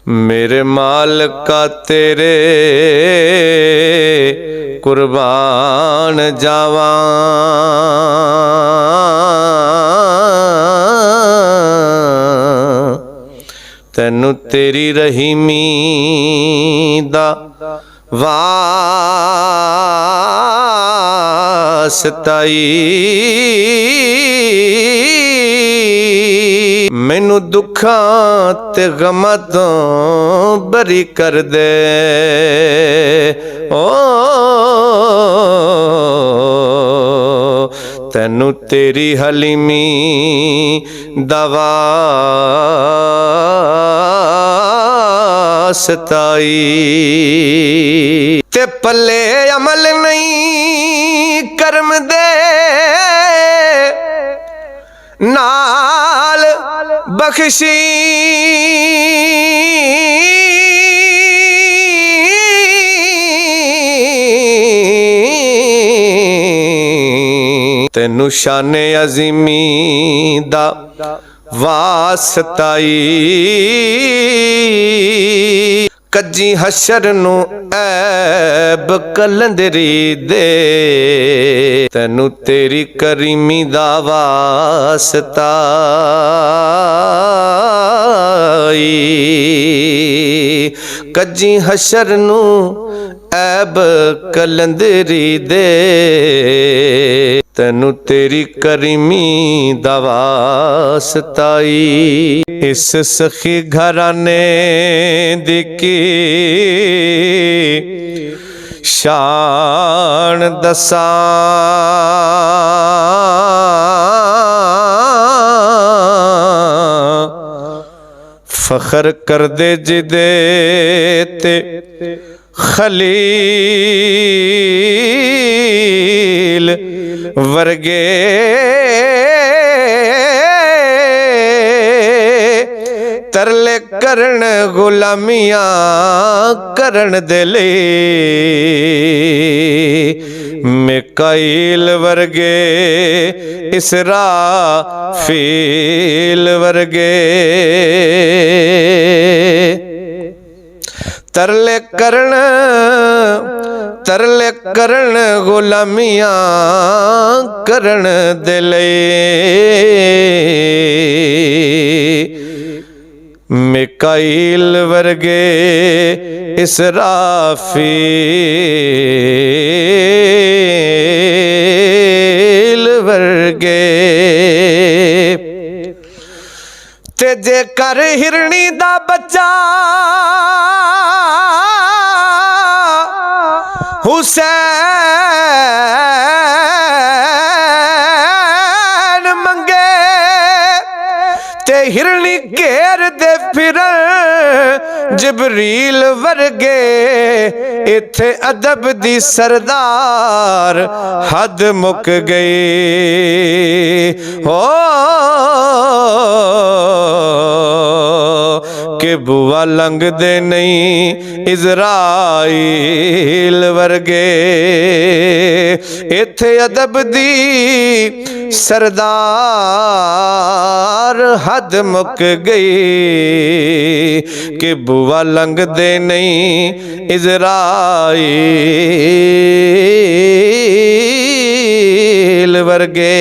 मेरे मालिका तेरे कुर्बान जावा। तैनू तेरी रहीमी दा वास्ताई मैनू दुखां ते गमां तो बरी कर दे। ओ तैनू तेरी हलीमी दा वास्ताई ते पल्ले अमल नहीं कर्म दे नाल बख्शी तैनू शाने अज़ीमी दा वास्ताई कजी हशर नू ऐब कलंदरी दे। तैनू तेरी करीमी दा वास्ताई कजी हशर नू ऐब कलंदरी दे। तैनू तेरी करीमी दा वास्ताई इस सखी घराने दी की शान दसा। फखर कर दे जिदे ते खलील वर्गे तरले करन गुलामियां करन दे लई मिकाईल वर्गे इसराफील वर्गे तरले करन गुलामियां करन दे लई मिकाईल वर्गे इसराफील वर्गे ते जे कर हिरणी दा बच्चा हुसैन मंगे ते हिरणी घेर दे फिर जबरील वर्गे। इत्थे अदब दी सरदार हद मुक गई हो कि बुआ लंघ दे नहीं इज़राइल वर्गे। इत्थे अदब दी सरदार हद मुक गई कि बुआ लंघ दे नहीं इज़राइल वर्गे।